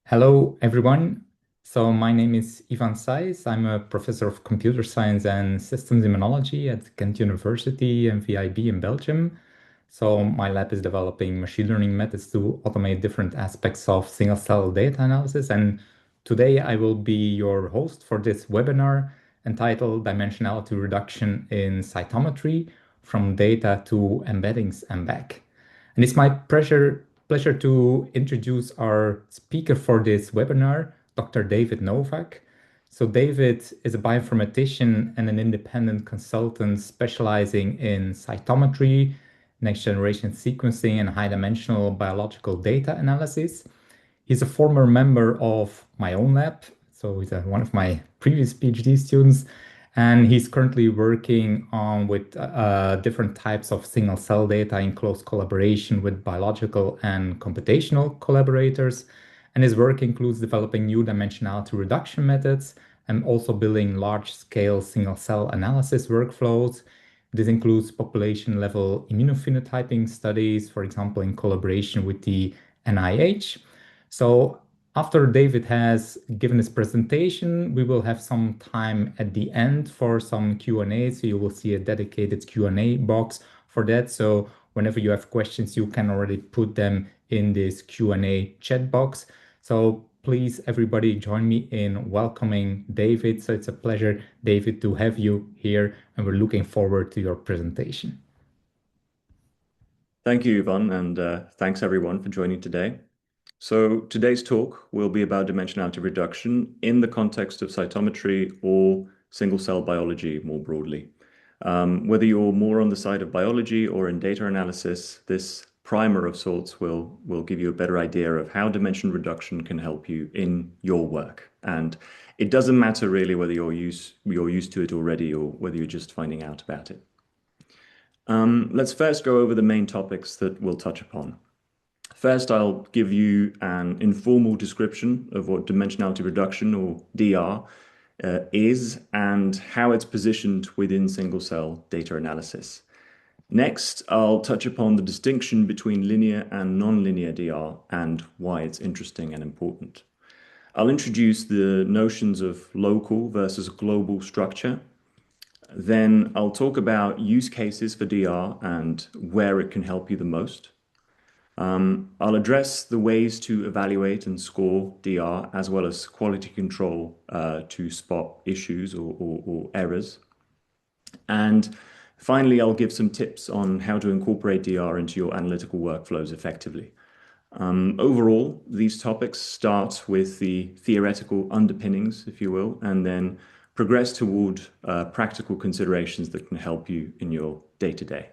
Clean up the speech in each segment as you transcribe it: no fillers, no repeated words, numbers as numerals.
Hello, everyone. So my name is Yvan Saeys. I'm a professor of computer science and systems immunology at Ghent University and VIB in Belgium. So my lab is developing machine learning methods to automate different aspects of single-cell data analysis. And today I will be your host for this webinar entitled Dimensionality Reduction in Cytometry from Data to Embeddings and Back. And it's my pleasure to introduce our speaker for this webinar, Dr. David Novak. So David is a bioinformatician and an independent consultant specializing in cytometry, next generation sequencing, and high-dimensional biological data analysis. He's a former member of my own lab, so he's one of my previous PhD students, and he's currently working on with different types of single cell data in close collaboration with biological and computational collaborators. And his work includes developing new dimensionality reduction methods and also building large-scale single cell analysis workflows. This includes population-level immunophenotyping studies, for example, in collaboration with the NIH. So after David has given his presentation, we will have some time at the end for some Q&A. So you will see a dedicated Q&A box for that. So whenever you have questions, you can already put them in this Q&A chat box. So please, everybody, join me in welcoming David. So it's a pleasure, David, to have you here, and we're looking forward to your presentation. Thank you, Yvan, and thanks everyone for joining today. So today's talk will be about dimensionality reduction in the context of cytometry or single-cell biology more broadly. Whether you're more on the side of biology or in data analysis, this primer of sorts will give you a better idea of how dimension reduction can help you in your work. And it doesn't matter really whether you're used to it already or whether you're just finding out about it. Let's first go over the main topics that we'll touch upon. First, I'll give you an informal description of what dimensionality reduction, or DR, is and how it's positioned within single-cell data analysis. Next, I'll touch upon the distinction between linear and non-linear DR and why it's interesting and important. I'll introduce the notions of local versus global structure. Then I'll talk about use cases for DR and where it can help you the most. I'll address the ways to evaluate and score DR, as well as quality control to spot issues or errors. And finally, I'll give some tips on how to incorporate DR into your analytical workflows effectively. Overall, these topics start with the theoretical underpinnings, if you will, and then progress toward practical considerations that can help you in your day-to-day.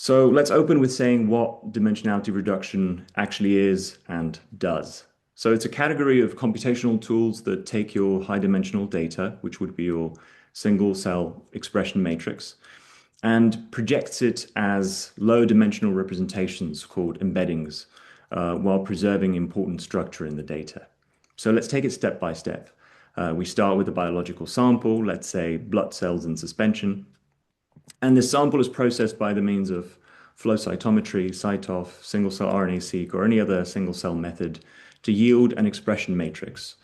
So let's open with saying what dimensionality reduction actually is and does. So it's a category of computational tools that take your high-dimensional data, which would be your single-cell expression matrix, and projects it as low-dimensional representations called embeddings, while preserving important structure in the data. So let's take it step by step. We start with a biological sample, let's say blood cells in suspension. And this sample is processed by the means of flow cytometry, CyTOF, single-cell RNA-seq, or any other single-cell method to yield an expression matrix.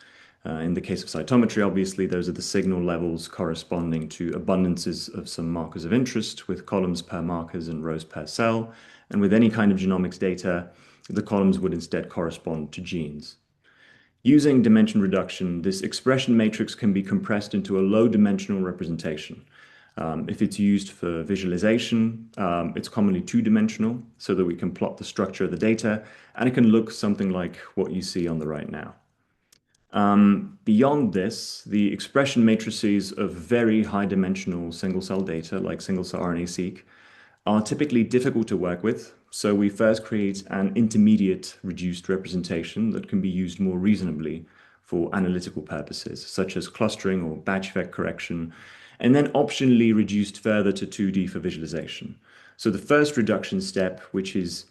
In the case of cytometry, obviously, those are the signal levels corresponding to abundances of some markers of interest with columns per markers and rows per cell. And with any kind of genomics data, the columns would instead correspond to genes. Using dimension reduction, this expression matrix can be compressed into a low-dimensional representation. If it's used for visualization, it's commonly two-dimensional so that we can plot the structure of the data, and it can look something like what you see on the right now. Beyond this, the expression matrices of very high-dimensional single-cell data, like single-cell RNA-seq, are typically difficult to work with, so we first create an intermediate reduced representation that can be used more reasonably for analytical purposes, such as clustering or batch effect correction, and then optionally reduced further to 2D for visualization. So the first reduction step, which is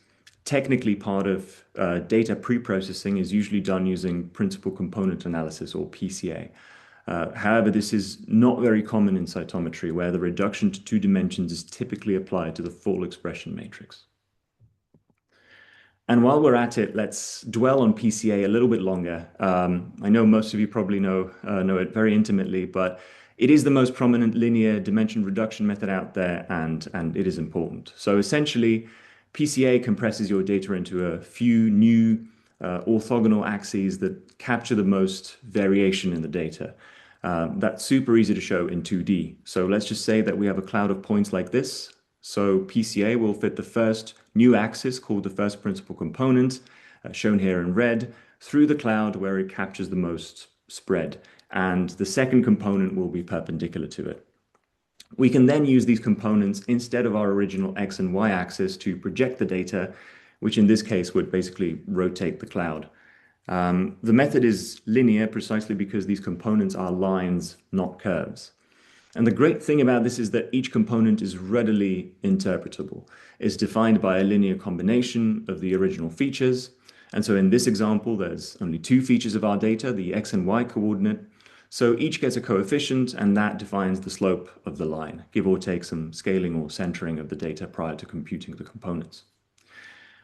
technically part of data pre-processing, is usually done using principal component analysis, or PCA. However, this is not very common in cytometry, where the reduction to 2 dimensions is typically applied to the full expression matrix. And while we're at it, let's dwell on PCA a little bit longer. I know most of you probably know it very intimately, but it is the most prominent linear dimension reduction method out there, and it is important. So essentially, PCA compresses your data into a few new orthogonal axes that capture the most variation in the data. That's super easy to show in 2D. So let's just say that we have a cloud of points like this. So PCA will fit the first new axis called the first principal component, shown here in red, through the cloud where it captures the most spread. And the second component will be perpendicular to it. We can then use these components instead of our original X and Y axis to project the data, which in this case would basically rotate the cloud. The method is linear precisely because these components are lines, not curves. And the great thing about this is that each component is readily interpretable. It's defined by a linear combination of the original features. And so in this example, there's only two features of our data, the X and Y coordinate. So each gets a coefficient, and that defines the slope of the line, give or take some scaling or centering of the data prior to computing the components.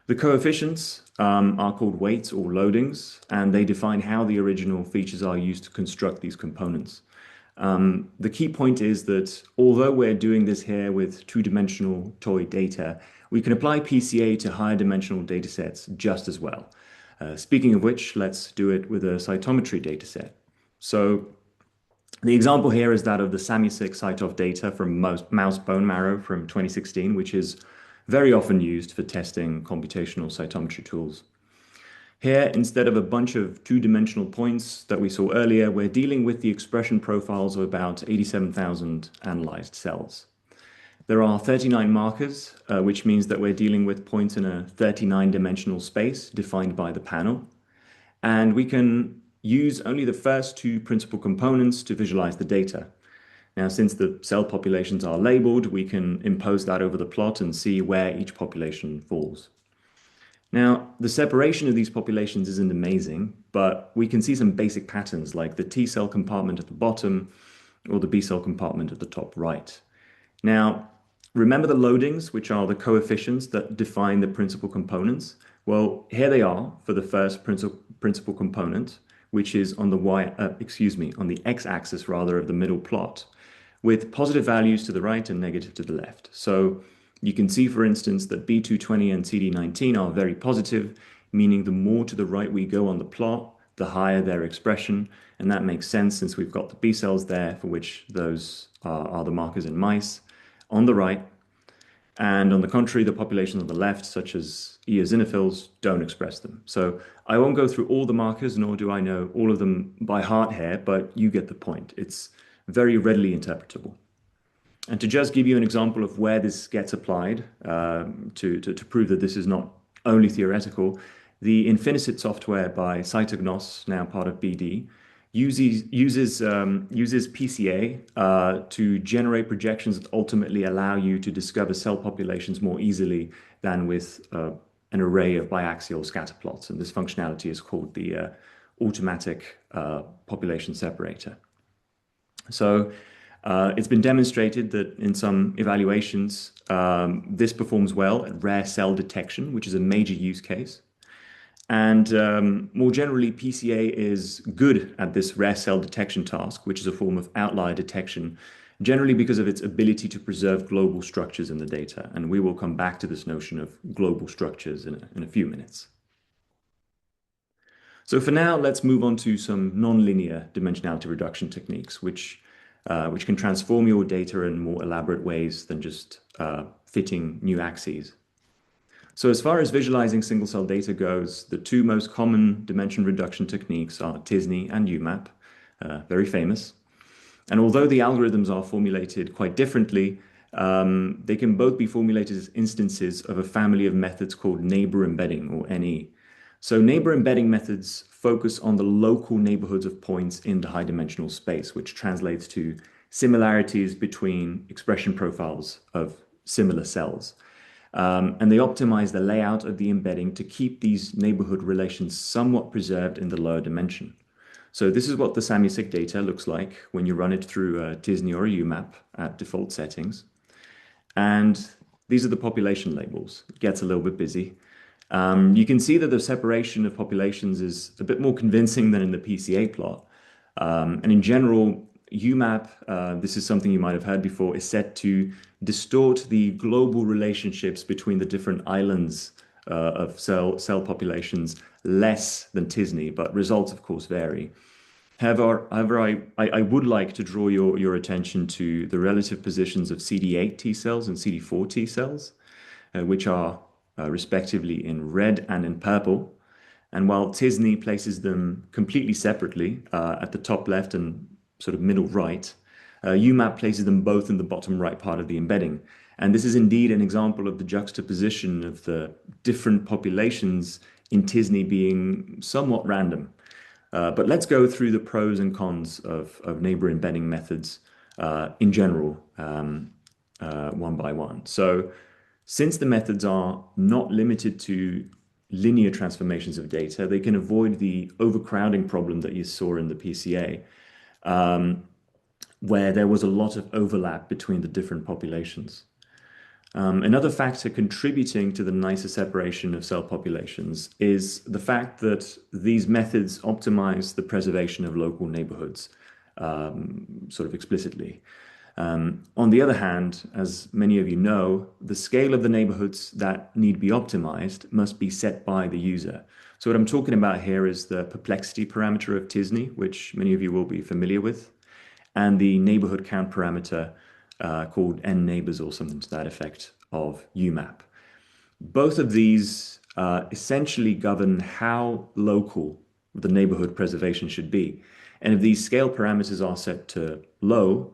The coefficients are called weights or loadings, and they define how the original features are used to construct these components. The key point is that although we're doing this here with two-dimensional toy data, we can apply PCA to higher dimensional datasets just as well. Speaking of which, let's do it with a cytometry dataset. So the example here is that of the Saeys cytoph data from mouse bone marrow from 2016, which is very often used for testing computational cytometry tools. Here, instead of a bunch of two-dimensional points that we saw earlier, we're dealing with the expression profiles of about 87,000 analyzed cells. There are 39 markers, which means that we're dealing with points in a 39-dimensional space defined by the panel. And we can use only the first two principal components to visualize the data. Now, since the cell populations are labeled, we can impose that over the plot and see where each population falls. Now, the separation of these populations isn't amazing, but we can see some basic patterns like the T cell compartment at the bottom or the B cell compartment at the top right. Now, remember the loadings, which are the coefficients that define the principal components? Well, here they are for the first principal component, which is on the on the x-axis rather of the middle plot, with positive values to the right and negative to the left. So you can see, for instance, that B220 and CD19 are very positive, meaning the more to the right we go on the plot, the higher their expression. And that makes sense since we've got the B cells there, for which those are the markers in mice, on the right. And on the contrary, the populations on the left, such as eosinophils, don't express them. So I won't go through all the markers, nor do I know all of them by heart here, but you get the point. It's very readily interpretable. And to just give you an example of where this gets applied, to prove that this is not only theoretical, the Infinicit software by Cytognos, now part of BD, uses PCA to generate projections that ultimately allow you to discover cell populations more easily than with an array of biaxial scatter plots. And this functionality is called the automatic population separator. So it's been demonstrated that in some evaluations, this performs well at rare cell detection, which is a major use case. And more generally, PCA is good at this rare cell detection task, which is a form of outlier detection, generally because of its ability to preserve global structures in the data. And we will come back to this notion of global structures in a few minutes. So for now, let's move on to some nonlinear dimensionality reduction techniques, which can transform your data in more elaborate ways than just fitting new axes. So as far as visualizing single-cell data goes, the two most common dimension reduction techniques are t-SNE and UMAP, very famous. And although the algorithms are formulated quite differently, they can both be formulated as instances of a family of methods called neighbor embedding, or NE. So neighbor embedding methods focus on the local neighborhoods of points in the high-dimensional space, which translates to similarities between expression profiles of similar cells. And they optimize the layout of the embedding to keep these neighborhood relations somewhat preserved in the lower dimension. So this is what the Saeys data looks like when you run it through a t-SNE or a UMAP at default settings. And these are the population labels. It gets a little bit busy. You can see that the separation of populations is a bit more convincing than in the PCA plot. And in general, UMAP, this is something you might have heard before, is set to distort the global relationships between the different islands of cell populations less than t-SNE, but results, of course, vary. However, I would like to draw your attention to the relative positions of CD8 T cells and CD4 T cells, which are respectively in red and in purple. And while t-SNE places them completely separately at the top left and sort of middle right, UMAP places them both in the bottom right part of the embedding. And this is indeed an example of the juxtaposition of the different populations in t-SNE being somewhat random. But let's go through the pros and cons of neighbor embedding methods in general, one by one. So since the methods are not limited to linear transformations of data, they can avoid the overcrowding problem that you saw in the PCA, where there was a lot of overlap between the different populations. Another factor contributing to the nicer separation of cell populations is the fact that these methods optimize the preservation of local neighborhoods, sort of explicitly. On the other hand, as many of you know, the scale of the neighborhoods that need to be optimized must be set by the user. So what I'm talking about here is the perplexity parameter of t-SNE, which many of you will be familiar with, and the neighborhood count parameter called n neighbors or something to that effect of UMAP. Both of these essentially govern how local the neighborhood preservation should be. And if these scale parameters are set to low,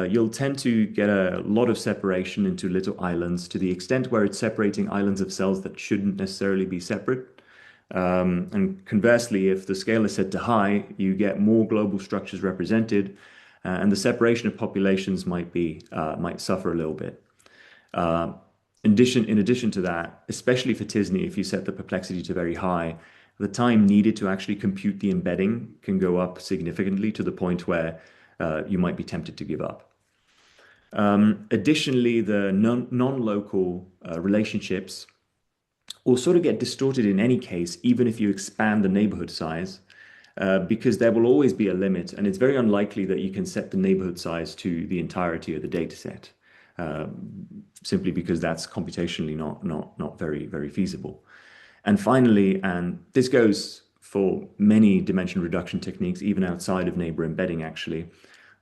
you'll tend to get a lot of separation into little islands to the extent where it's separating islands of cells that shouldn't necessarily be separate. And conversely, if the scale is set to high, you get more global structures represented, and the separation of populations might suffer a little bit. In addition to that, especially for t-SNE, if you set the perplexity to very high, the time needed to actually compute the embedding can go up significantly to the point where you might be tempted to give up. Additionally, the non-local relationships will sort of get distorted in any case, even if you expand the neighborhood size, because there will always be a limit, and it's very unlikely that you can set the neighborhood size to the entirety of the data set, simply because that's computationally not very feasible. And finally, and this goes for many dimension reduction techniques, even outside of neighbor embedding actually,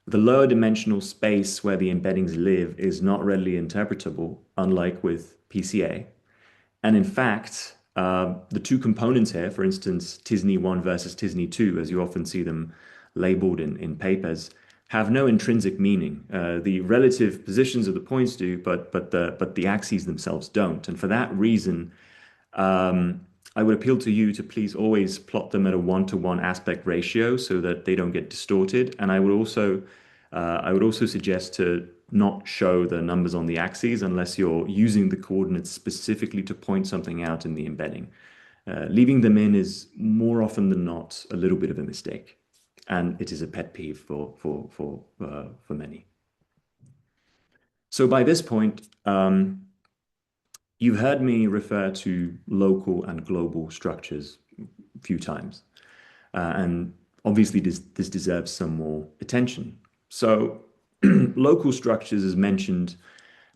the lower dimensional space where the embeddings live is not readily interpretable, unlike with PCA. And in fact, the two components here, for instance, t-SNE1 versus t-SNE2, as you often see them labeled in papers, have no intrinsic meaning. The relative positions of the points do, but the axes themselves don't. And for that reason, I would appeal to you to please always plot them at a 1-to-1 aspect ratio so that they don't get distorted. And I would also suggest to not show the numbers on the axes unless you're using the coordinates specifically to point something out in the embedding. Leaving them in is more often than not a little bit of a mistake, and it is a pet peeve for many. So by this point, you've heard me refer to local and global structures a few times, and obviously this deserves some more attention. So local structures, as mentioned,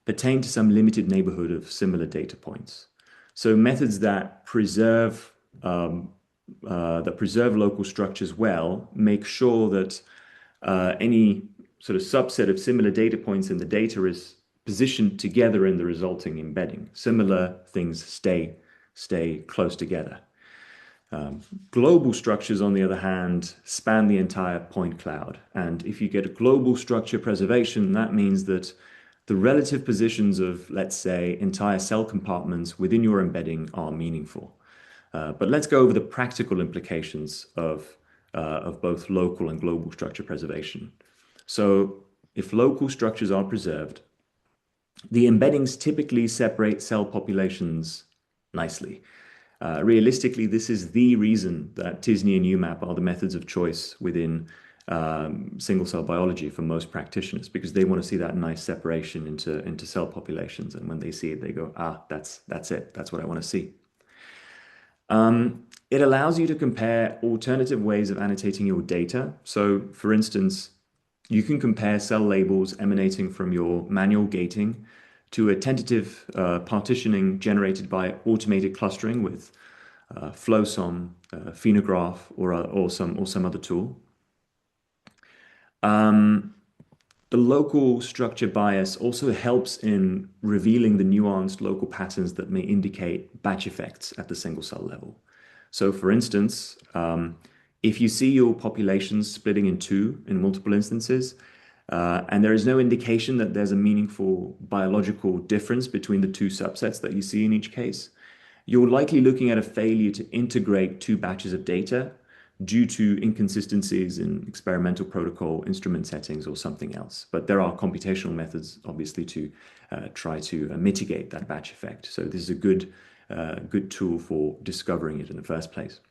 pertain to some limited neighborhood of similar data points. So methods that preserve local structures well make sure that any sort of subset of similar data points in the data is positioned together in the resulting embedding. Similar things stay close together. Global structures, on the other hand, span the entire point cloud. And if you get a global structure preservation, that means that the relative positions of, let's say, entire cell compartments within your embedding are meaningful. But let's go over the practical implications of both local and global structure preservation. So if local structures are preserved, the embeddings typically separate cell populations nicely. Realistically, this is the reason that t-SNE and UMAP are the methods of choice within single-cell biology for most practitioners, because they want to see that nice separation into cell populations. And when they see it, they go, that's it. That's what I want to see. It allows you to compare alternative ways of annotating your data. So, for instance, you can compare cell labels emanating from your manual gating to a tentative partitioning generated by automated clustering with FlowSum, Phenograph, or some other tool. The local structure bias also helps in revealing the nuanced local patterns that may indicate batch effects at the single cell level. So, for instance, if you see your populations splitting in two in multiple instances, and there is no indication that there's a meaningful biological difference between the two subsets that you see in each case, you're likely looking at a failure to integrate two batches of data due to inconsistencies in experimental protocol, instrument settings, or something else. But there are computational methods, obviously, to try to mitigate that batch effect. So this is a good tool for discovering it in the first place.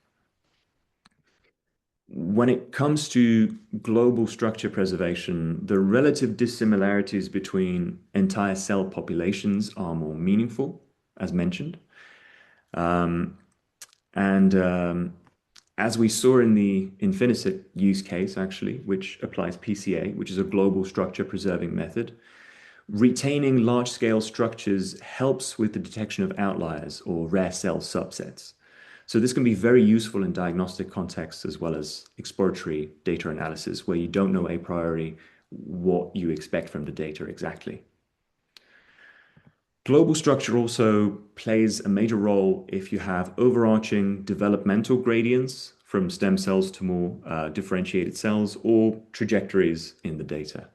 When it comes to global structure preservation, the relative dissimilarities between entire cell populations are more meaningful, as mentioned. As we saw in the Infinicit use case, actually, which applies PCA, which is a global structure preserving method, retaining large-scale structures helps with the detection of outliers or rare cell subsets. So this can be very useful in diagnostic contexts as well as exploratory data analysis, where you don't know a priori what you expect from the data exactly. Global structure also plays a major role if you have overarching developmental gradients from stem cells to more differentiated cells or trajectories in the data.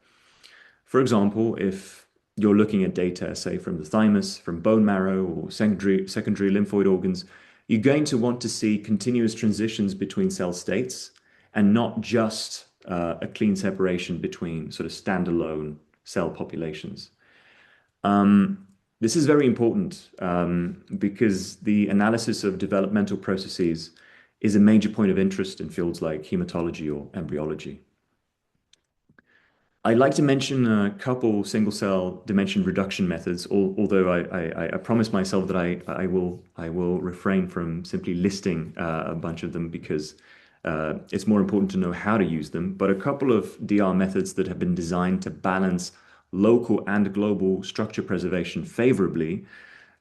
For example, if you're looking at data, say, from the thymus, from bone marrow, or secondary lymphoid organs, you're going to want to see continuous transitions between cell states and not just a clean separation between sort of standalone cell populations. This is very important because the analysis of developmental processes is a major point of interest in fields like hematology or embryology. I'd like to mention a couple single-cell dimension reduction methods, although I promise myself that I will refrain from simply listing a bunch of them because it's more important to know how to use them. But a couple of DR methods that have been designed to balance local and global structure preservation favorably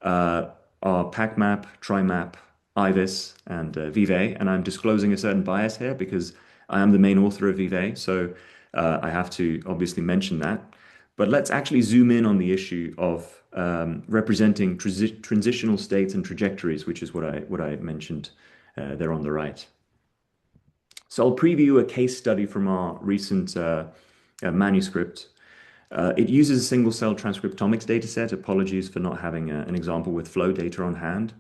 are PacMap, TriMap, IVIS, and Vive. And I'm disclosing a certain bias here because I am the main author of Vive, so I have to obviously mention that. But let's actually zoom in on the issue of representing transitional states and trajectories, which is what I mentioned there on the right. So I'll preview a case study from our recent manuscript. It uses a single-cell transcriptomics dataset. Apologies for not having an example with flow data on hand.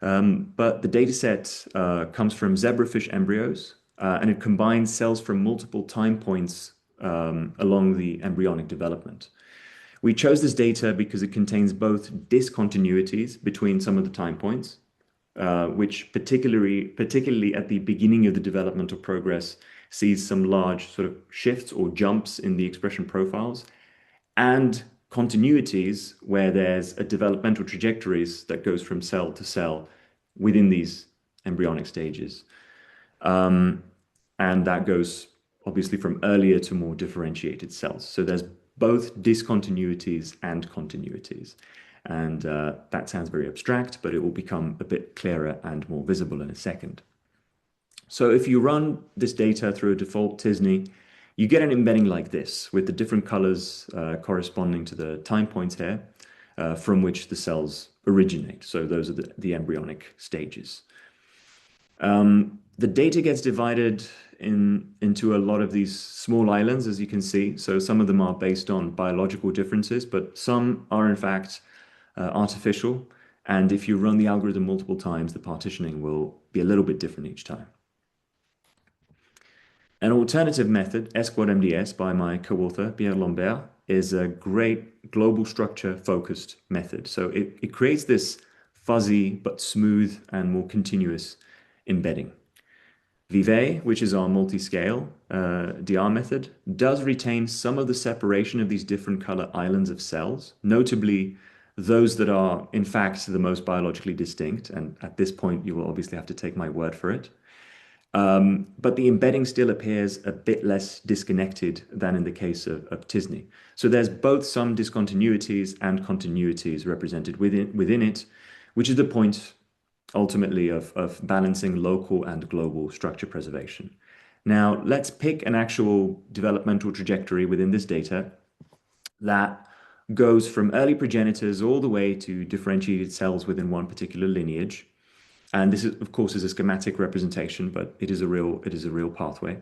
But the dataset comes from zebrafish embryos, and it combines cells from multiple time points along the embryonic development. We chose this data because it contains both discontinuities between some of the time points, which particularly at the beginning of the developmental progress sees some large sort of shifts or jumps in the expression profiles, and continuities where there's a developmental trajectories that goes from cell to cell within these embryonic stages. And that goes obviously from earlier to more differentiated cells. So there's both discontinuities and continuities. And that sounds very abstract, but it will become a bit clearer and more visible in a second. So if you run this data through a default t-SNE, you get an embedding like this, with the different colors corresponding to the time points here from which the cells originate. So those are the embryonic stages. The data gets divided into a lot of these small islands, as you can see. So some of them are based on biological differences, but some are in fact artificial. And if you run the algorithm multiple times, the partitioning will be a little bit different each time. An alternative method, SQuadMDS, by my co-author, Pierre Lambert, is a great global structure-focused method. So it creates this fuzzy but smooth and more continuous embedding. Vive, which is our multi-scale DR method, does retain some of the separation of these different color islands of cells, notably those that are in fact the most biologically distinct. And at this point, you will obviously have to take my word for it. But the embedding still appears a bit less disconnected than in the case of t-SNE. So there's both some discontinuities and continuities represented within it, which is the point ultimately of balancing local and global structure preservation. Now, let's pick an actual developmental trajectory within this data that goes from early progenitors all the way to differentiated cells within one particular lineage. And this is, of course, is a schematic representation, but it is a real pathway.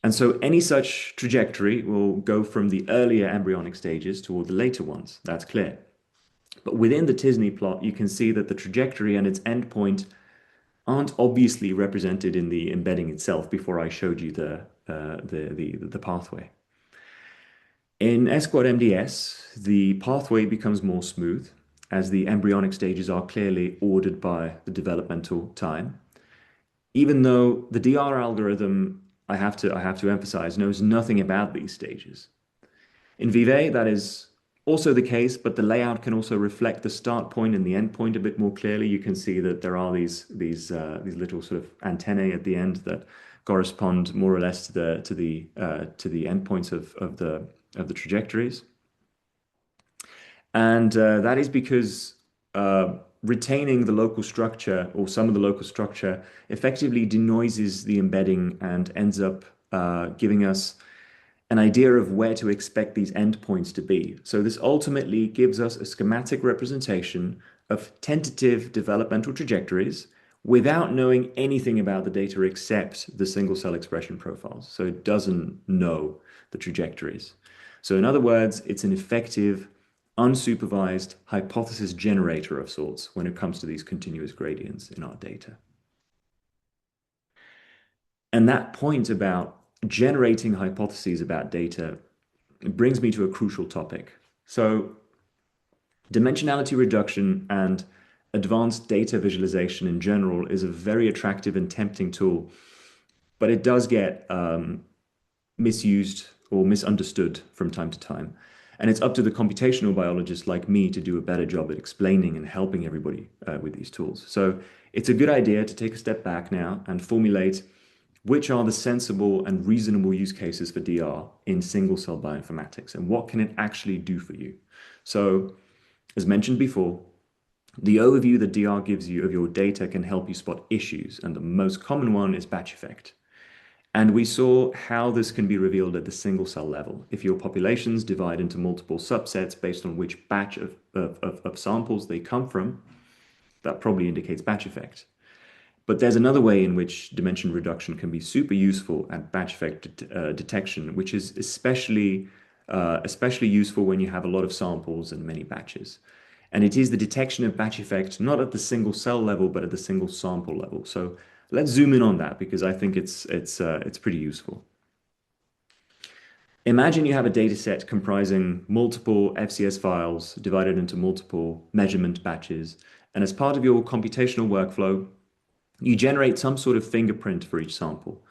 And so any such trajectory will go from the earlier embryonic stages toward the later ones. That's clear. But within the t-SNE plot, you can see that the trajectory and its endpoint aren't obviously represented in the embedding itself before I showed you the pathway. In S-quad-MDS, the pathway becomes more smooth as the embryonic stages are clearly ordered by the developmental time. Even though the DR algorithm, I have to emphasize, knows nothing about these stages. In Vivet, that is also the case, but the layout can also reflect the start point and the end point a bit more clearly. You can see that there are these little sort of antennae at the end that correspond more or less to the endpoints of the trajectories. And that is because retaining the local structure or some of the local structure effectively denoises the embedding and ends up giving us an idea of where to expect these endpoints to be. So this ultimately gives us a schematic representation of tentative developmental trajectories without knowing anything about the data except the single cell expression profiles. So it doesn't know the trajectories. So in other words, it's an effective, unsupervised hypothesis generator of sorts when it comes to these continuous gradients in our data. And that point about generating hypotheses about data brings me to a crucial topic. So dimensionality reduction and advanced data visualization in general is a very attractive and tempting tool, but it does get misused or misunderstood from time to time. And it's up to the computational biologists like me to do a better job at explaining and helping everybody with these tools. So it's a good idea to take a step back now and formulate which are the sensible and reasonable use cases for DR in single cell bioinformatics and what can it actually do for you. So as mentioned before, the overview that DR gives you of your data can help you spot issues, and the most common one is batch effect. And we saw how this can be revealed at the single cell level. If your populations divide into multiple subsets based on which batch of samples they come from, that probably indicates batch effect. But there's another way in which dimension reduction can be super useful at batch effect detection, which is especially useful when you have a lot of samples and many batches. And it is the detection of batch effect, not at the single cell level, but at the single sample level. So let's zoom in on that because I think it's pretty useful. Imagine you have a data set comprising multiple FCS files divided into multiple measurement batches. And as part of your computational workflow, you generate some sort of fingerprint for each sample.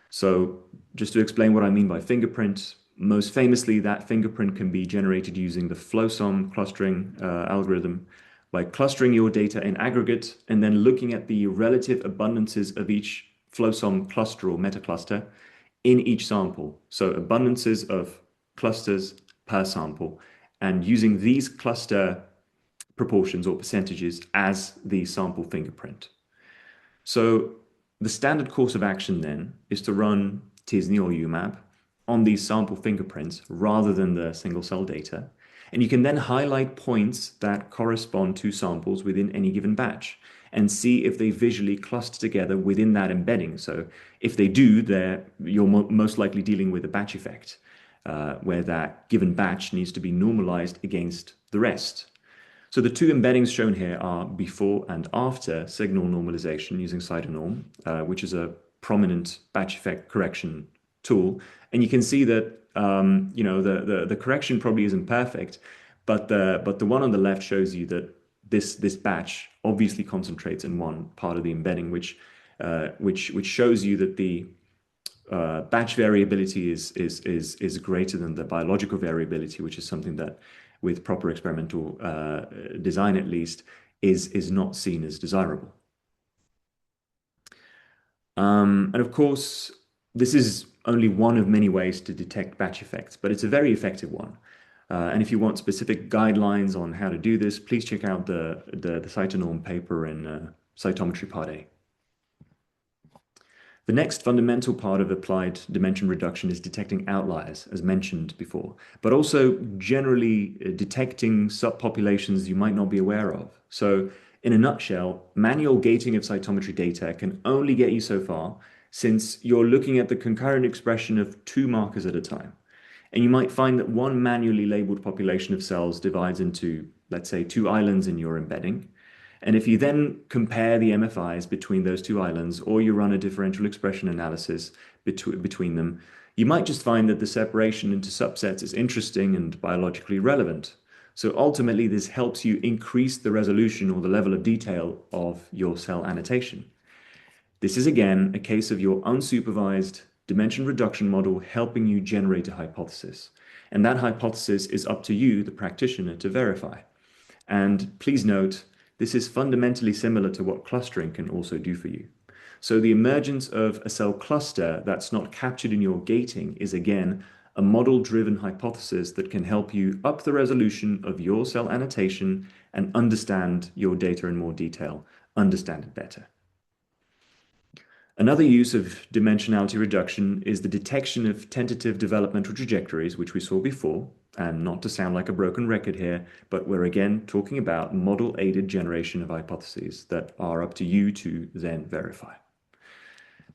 So just to explain what I mean by fingerprint, most famously, that fingerprint can be generated using the FlowSum clustering algorithm by clustering your data in aggregate and then looking at the relative abundances of each FlowSum cluster or metacluster in each sample. So abundances of clusters per sample and using these cluster proportions or percentages as the sample fingerprint. So the standard course of action then is to run t-SNE or UMAP on these sample fingerprints rather than the single cell data. And you can then highlight points that correspond to samples within any given batch and see if they visually cluster together within that embedding. So if they do, you're most likely dealing with a batch effect, where that given batch needs to be normalized against the rest. So the two embeddings shown here are before and after signal normalization using Cytonorm, which is a prominent batch effect correction tool. And you can see that the correction probably isn't perfect, but the one on the left shows you that this batch obviously concentrates in one part of the embedding, which shows you that the batch variability is greater than the biological variability, which is something that with proper experimental design at least, is not seen as desirable. And of course, this is only one of many ways to detect batch effects, but it's a very effective one. And if you want specific guidelines on how to do this, please check out the Cytonorm paper in Cytometry Part A. The next fundamental part of applied dimension reduction is detecting outliers, as mentioned before, but also generally detecting subpopulations you might not be aware of. So in a nutshell, manual gating of cytometry data can only get you so far, since you're looking at the concurrent expression of two markers at a time. And you might find that one manually labeled population of cells divides into, let's say, two islands in your embedding. And if you then compare the MFIs between those two islands, or you run a differential expression analysis between them, you might just find that the separation into subsets is interesting and biologically relevant. So ultimately, this helps you increase the resolution or the level of detail of your cell annotation. This is again a case of your unsupervised dimension reduction model helping you generate a hypothesis. And that hypothesis is up to you, the practitioner, to verify. And please note, this is fundamentally similar to what clustering can also do for you. So the emergence of a cell cluster that's not captured in your gating is again a model-driven hypothesis that can help you up the resolution of your cell annotation and understand your data in more detail, understand it better. Another use of dimensionality reduction is the detection of tentative developmental trajectories, which we saw before. And not to sound like a broken record here, but we're again talking about model-aided generation of hypotheses that are up to you to then verify.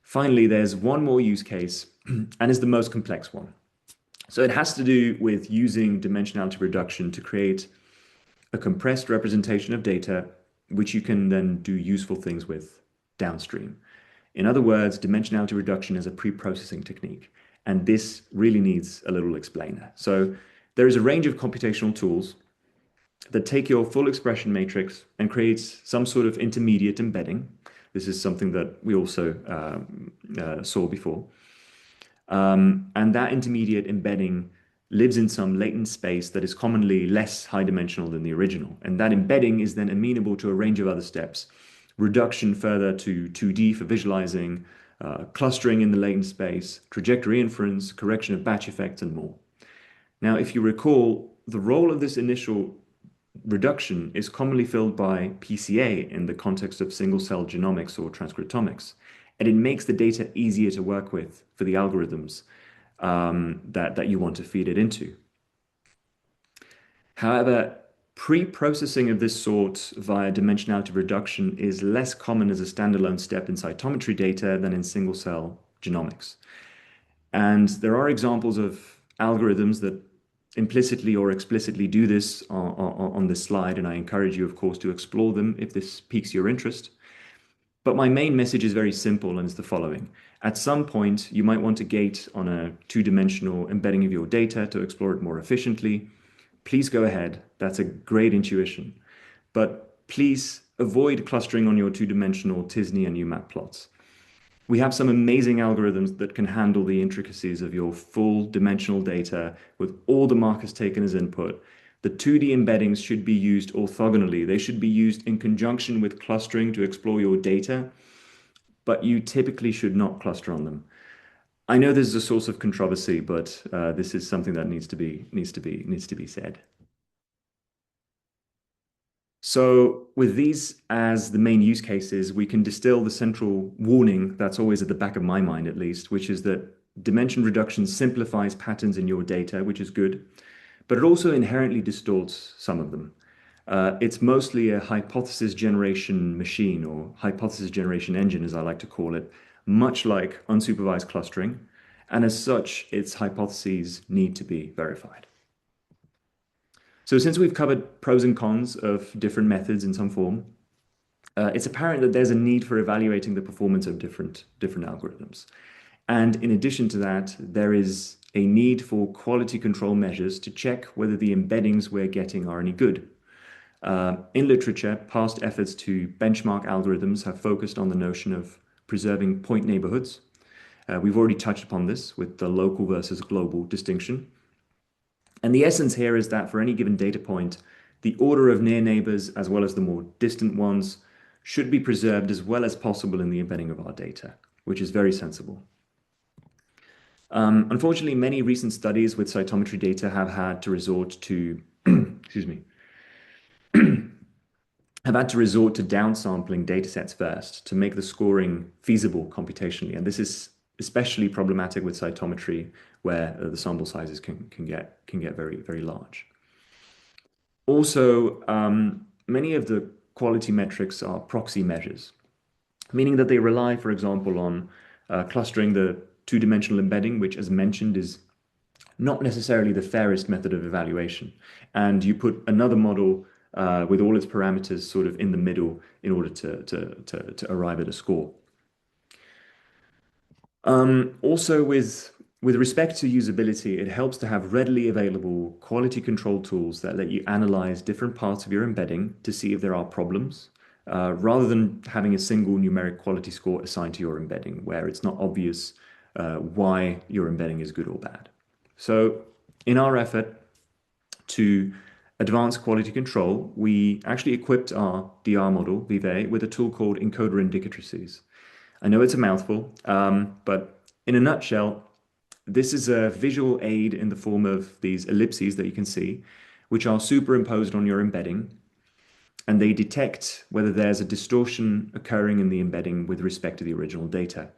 Finally, there's one more use case, and is the most complex one. So it has to do with using dimensionality reduction to create a compressed representation of data, which you can then do useful things with downstream. In other words, dimensionality reduction is a pre-processing technique, and this really needs a little explainer. So there is a range of computational tools that take your full expression matrix and creates some sort of intermediate embedding. This is something that we also saw before. And that intermediate embedding lives in some latent space that is commonly less high dimensional than the original. And that embedding is then amenable to a range of other steps. Reduction further to 2D for visualizing, clustering in the latent space, trajectory inference, correction of batch effects, and more. Now, if you recall, the role of this initial reduction is commonly filled by PCA in the context of single-cell genomics or transcriptomics, and it makes the data easier to work with for the algorithms that you want to feed it into. However, pre-processing of this sort via dimensionality reduction is less common as a standalone step in cytometry data than in single-cell genomics. And there are examples of algorithms that implicitly or explicitly do this on this slide, and I encourage you, of course, to explore them if this piques your interest. But my main message is very simple and is the following. At some point, you might want to gate on a two-dimensional embedding of your data to explore it more efficiently. Please go ahead. That's a great intuition. But please avoid clustering on your two-dimensional t-SNE and UMAP plots. We have some amazing algorithms that can handle the intricacies of your full dimensional data with all the markers taken as input. The 2D embeddings should be used orthogonally. They should be used in conjunction with clustering to explore your data, but you typically should not cluster on them. I know this is a source of controversy, but this is something that needs to be said. So with these as the main use cases, we can distill the central warning that's always at the back of my mind, at least, which is that dimension reduction simplifies patterns in your data, which is good, but it also inherently distorts some of them. It's mostly a hypothesis generation machine, or hypothesis generation engine, as I like to call it, much like unsupervised clustering, and as such, its hypotheses need to be verified. So since we've covered pros and cons of different methods in some form, it's apparent that there's a need for evaluating the performance of different algorithms. And in addition to that, there is a need for quality control measures to check whether the embeddings we're getting are any good. In literature, past efforts to benchmark algorithms have focused on the notion of preserving point neighborhoods. We've already touched upon this with the local versus global distinction. And the essence here is that for any given data point, the order of near neighbors as well as the more distant ones should be preserved as well as possible in the embedding of our data, which is very sensible. Unfortunately, many recent studies with cytometry data have had to resort to, excuse me, have had to resort to downsampling datasets first to make the scoring feasible computationally. And this is especially problematic with cytometry, where the sample sizes can get very, very large. Also, many of the quality metrics are proxy measures, meaning that they rely, for example, on clustering the two-dimensional embedding, which, as mentioned, is not necessarily the fairest method of evaluation. And you put another model with all its parameters sort of in the middle in order to arrive at a score. Also, with respect to usability, it helps to have readily available quality control tools that let you analyze different parts of your embedding to see if there are problems, rather than having a single numeric quality score assigned to your embedding, where it's not obvious why your embedding is good or bad. So in our effort to advance quality control, we actually equipped our DR model, Vivet, with a tool called encoder indicatrices. I know it's a mouthful, but in a nutshell, this is a visual aid in the form of these ellipses that you can see, which are superimposed on your embedding, and they detect whether there's a distortion occurring in the embedding with respect to the original data.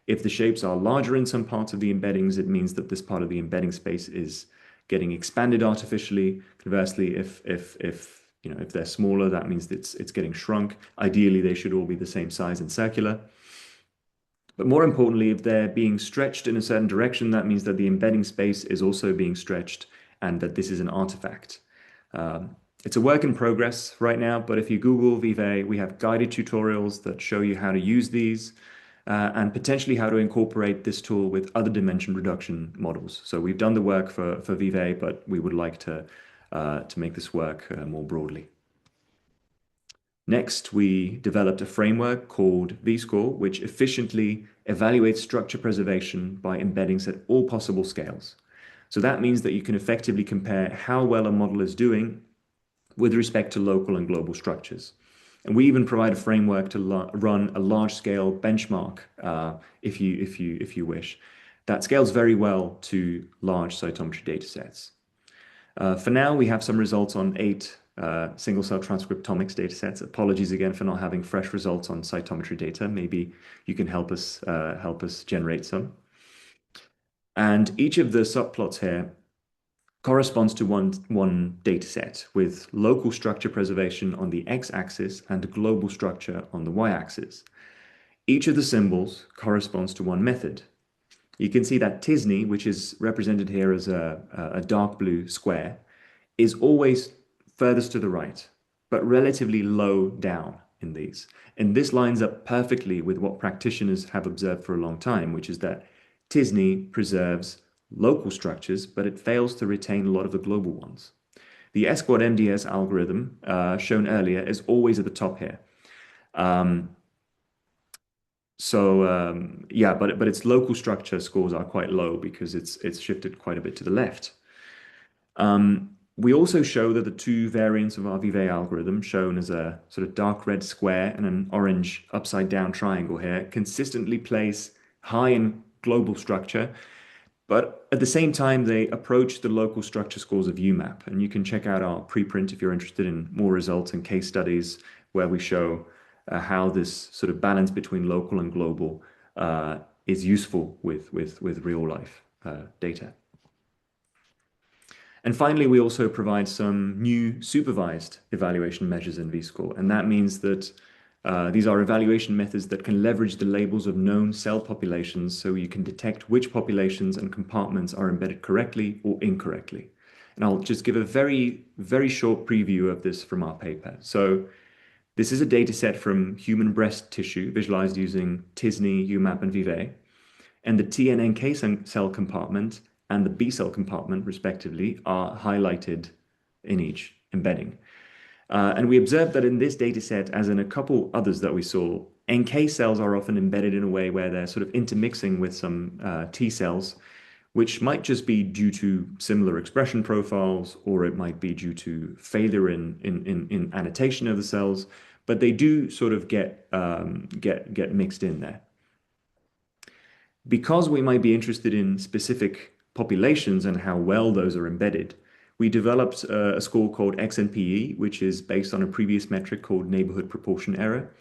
If the shapes are larger in some parts of the embeddings, it means that this part of the embedding space is getting expanded artificially. Conversely, if they're smaller, that means it's getting shrunk. Ideally, they should all be the same size and circular. But more importantly, if they're being stretched in a certain direction, that means that the embedding space is also being stretched and that this is an artifact. It's a work in progress right now, but if you Google Vivet, we have guided tutorials that show you how to use these and potentially how to incorporate this tool with other dimension reduction models. So we've done the work for Vivet, but we would like to make this work more broadly. Next, we developed a framework called vScore, which efficiently evaluates structure preservation by embeddings at all possible scales. So that means that you can effectively compare how well a model is doing with respect to local and global structures. And we even provide a framework to run a large-scale benchmark, if you wish, that scales very well to large cytometry datasets. For now, we have some results on 8 single-cell transcriptomics datasets. Apologies again for not having fresh results on cytometry data. Maybe you can help us generate some. And each of the subplots here corresponds to one dataset with local structure preservation on the x-axis and global structure on the y-axis. Each of the symbols corresponds to one method. You can see that t-SNE, which is represented here as a dark blue square, is always furthest to the right, but relatively low down in these. And this lines up perfectly with what practitioners have observed for a long time, which is that t-SNE preserves local structures, but it fails to retain a lot of the global ones. The S-quad MDS algorithm shown earlier is always at the top here. But its local structure scores are quite low because it's shifted quite a bit to the left. We also show that the two variants of our Vivet algorithm, shown as a sort of dark red square and an orange upside down triangle here, consistently place high in global structure, but at the same time, they approach the local structure scores of UMAP. And you can check out our preprint if you're interested in more results and case studies where we show how this sort of balance between local and global is useful with real life data. And finally, we also provide some new supervised evaluation measures in vScore. And that means that these are evaluation methods that can leverage the labels of known cell populations so you can detect which populations and compartments are embedded correctly or incorrectly. And I'll just give a very, very short preview of this from our paper. So this is a data set from human breast tissue visualized using t-SNE, UMAP, and Vivet. And the T and NK cell compartment and the B cell compartment, respectively, are highlighted in each embedding. And we observed that in this data set, as in a couple others that we saw, NK cells are often embedded in a way where they're sort of intermixing with some T cells, which might just be due to similar expression profiles, or it might be due to failure in annotation of the cells, but they do sort of get mixed in there. Because we might be interested in specific populations and how well those are embedded, we developed a score called XNPE, which is based on a previous metric called neighborhood proportion error.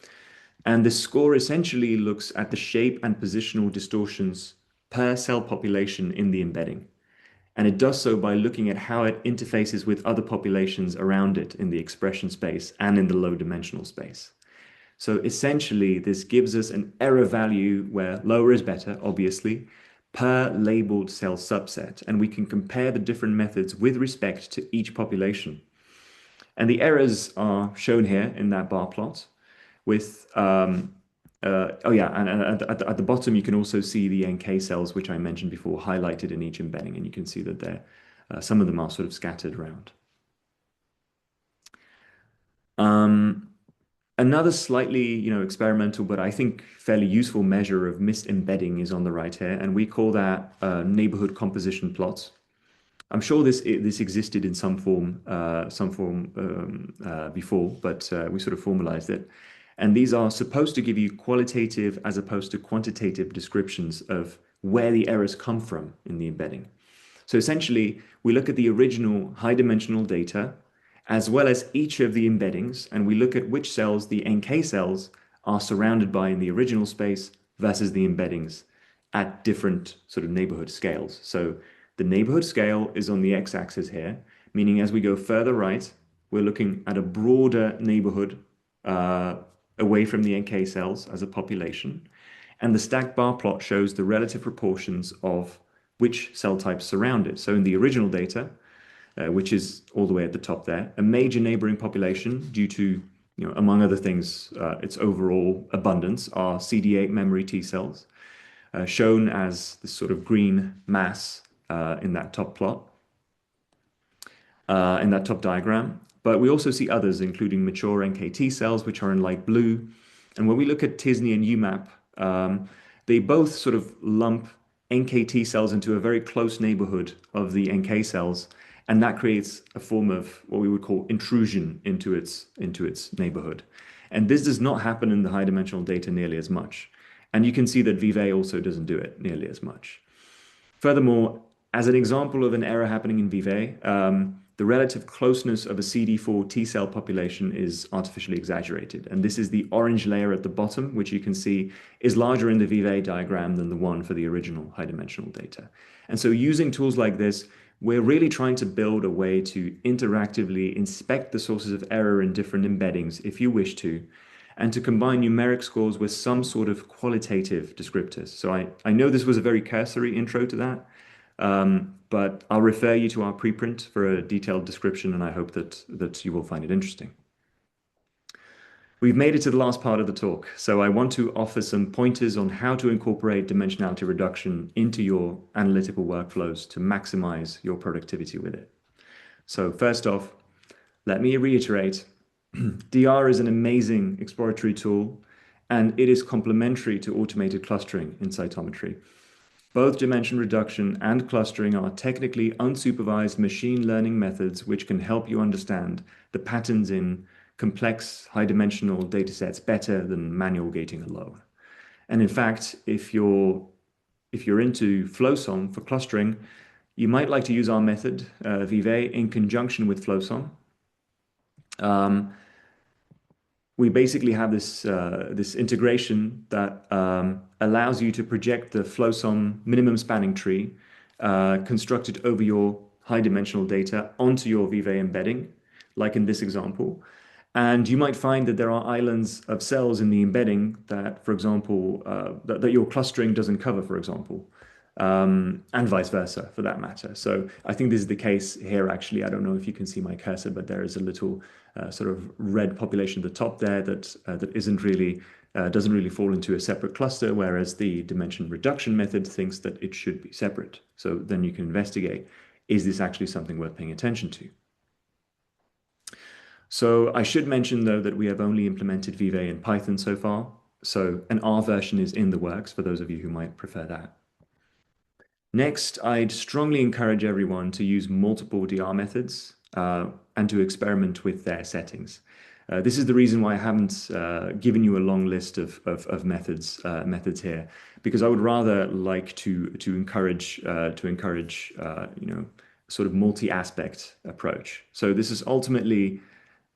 And the score essentially looks at the shape and positional distortions per cell population in the embedding. And it does so by looking at how it interfaces with other populations around it in the expression space and in the low dimensional space. So essentially, this gives us an error value where lower is better, obviously, per labeled cell subset. And we can compare the different methods with respect to each population. And the errors are shown here in that bar plot with, and at the bottom, you can also see the NK cells, which I mentioned before, highlighted in each embedding. And you can see that some of them are sort of scattered around. Another slightly, experimental, but I think fairly useful measure of missed embedding is on the right here, and we call that neighborhood composition plots. I'm sure this existed in some form before, but we sort of formalized it. And these are supposed to give you qualitative as opposed to quantitative descriptions of where the errors come from in the embedding. So essentially, we look at the original high dimensional data as well as each of the embeddings, and we look at which cells the NK cells are surrounded by in the original space versus the embeddings at different sort of neighborhood scales. So the neighborhood scale is on the x-axis here, meaning as we go further right, we're looking at a broader neighborhood away from the NK cells as a population. And the stacked bar plot shows the relative proportions of which cell types surround it. So in the original data, which is all the way at the top there, a major neighboring population due to, among other things, its overall abundance are CD8 memory T cells, shown as this sort of green mass in that top plot, in that top diagram. But we also see others, including mature NKT cells, which are in light blue. And when we look at t-SNE and UMAP, they both sort of lump NKT cells into a very close neighborhood of the NK cells. And that creates a form of what we would call intrusion into its neighborhood. And this does not happen in the high dimensional data nearly as much. And you can see that Vivet also doesn't do it nearly as much. Furthermore, as an example of an error happening in Vivet, the relative closeness of a CD4 T cell population is artificially exaggerated. And this is the orange layer at the bottom, which you can see is larger in the Vivet diagram than the one for the original high dimensional data. And so using tools like this, we're really trying to build a way to interactively inspect the sources of error in different embeddings, if you wish to, and to combine numeric scores with some sort of qualitative descriptors. So I know this was a very cursory intro to that, but I'll refer you to our preprint for a detailed description, and I hope that you will find it interesting. We've made it to the last part of the talk, so I want to offer some pointers on how to incorporate dimensionality reduction into your analytical workflows to maximize your productivity with it. So first off, let me reiterate, DR is an amazing exploratory tool, and it is complementary to automated clustering in cytometry. Both dimension reduction and clustering are technically unsupervised machine learning methods which can help you understand the patterns in complex high-dimensional datasets better than manual gating alone. And in fact, if you're into FlowSOM for clustering, you might like to use our method, Vivet, in conjunction with FlowSOM. We basically have this integration that allows you to project the FlowSOM minimum spanning tree constructed over your high-dimensional data onto your Vivet embedding, like in this example. And you might find that there are islands of cells in the embedding that, for example, that your clustering doesn't cover, for example, and vice versa, for that matter. So I think this is the case here, actually. I don't know if you can see my cursor, but there is a little sort of red population at the top there that doesn't really fall into a separate cluster, whereas the dimension reduction method thinks that it should be separate. So then you can investigate, is this actually something worth paying attention to? So I should mention, though, that we have only implemented Vivet in Python so far. So an R version is in the works for those of you who might prefer that. Next, I'd strongly encourage everyone to use multiple DR methods and to experiment with their settings. This is the reason why I haven't given you a long list of methods here, because I would rather like to encourage sort of multi-aspect approach. So this is ultimately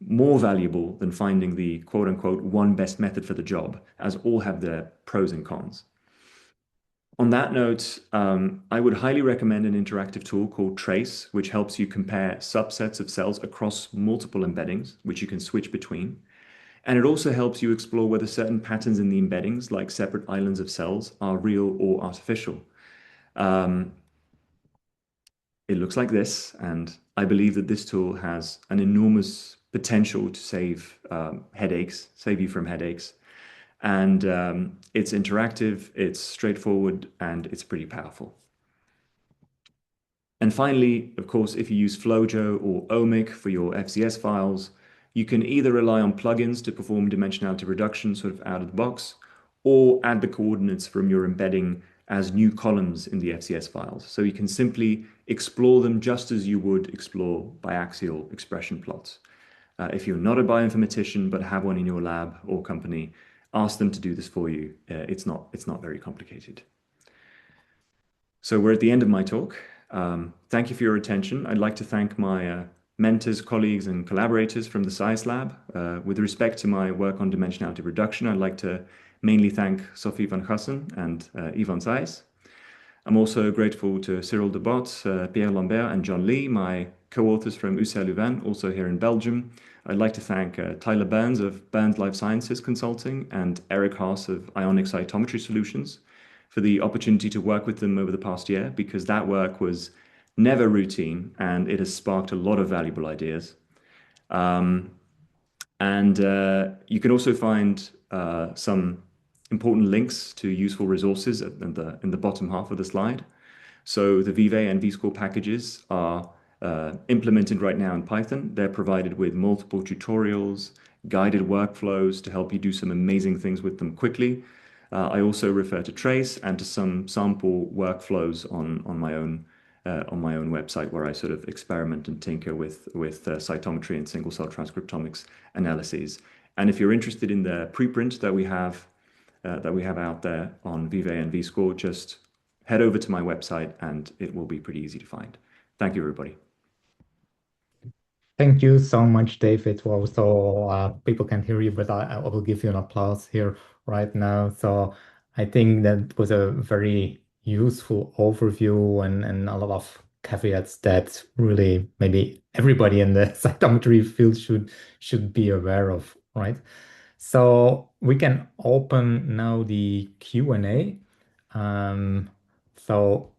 more valuable than finding the quote unquote one best method for the job, as all have their pros and cons. On that note, I would highly recommend an interactive tool called Trace, which helps you compare subsets of cells across multiple embeddings, which you can switch between. And it also helps you explore whether certain patterns in the embeddings, like separate islands of cells, are real or artificial. Um, it looks like this, and I believe that this tool has an enormous potential to save save you from headaches. And it's interactive, it's straightforward, and it's pretty powerful. And finally, of course, if you use Flojo or Omic for your FCS files, you can either rely on plugins to perform dimensionality reduction sort of out of the box, or add the coordinates from your embedding as new columns in the FCS files. So you can simply explore them just as you would explore biaxial expression plots. If you're not a bioinformatician but have one in your lab or company, ask them to do this for you. It's not very complicated. So we're at the end of my talk. Thank you for your attention. I'd like to thank my mentors, colleagues, and collaborators from the Saeys lab. With respect to my work on dimensionality reduction, I'd like to mainly thank Sophie van Gassen and Yvan Saeys. I'm also grateful to Cyril de Bot, Pierre Lambert, and John Lee, my co-authors from UCL Leuven, also here in Belgium. I'd like to thank Tyler Burns of Burns Life Sciences Consulting and Eric Haas of Ionic Cytometry Solutions for the opportunity to work with them over the past year, because that work was never routine and it has sparked a lot of valuable ideas. And you can also find some important links to useful resources in the bottom half of the slide. So the Vive and vScore packages are implemented right now in Python. They're provided with multiple tutorials, guided workflows to help you do some amazing things with them quickly. I also refer to Trace and to some sample workflows on my own website, where I sort of experiment and tinker with cytometry and single cell transcriptomics analyses. And if you're interested in the preprint that we have out there on Vive and vScore, just head over to my website and it will be pretty easy to find. Thank you, everybody. Thank you so much, David. Well, so people can hear you, but I will give you an applause here right now. So I think that was a very useful overview and a lot of caveats that really maybe everybody in the cytometry field should be aware of, right? So we can open now the Q&A. So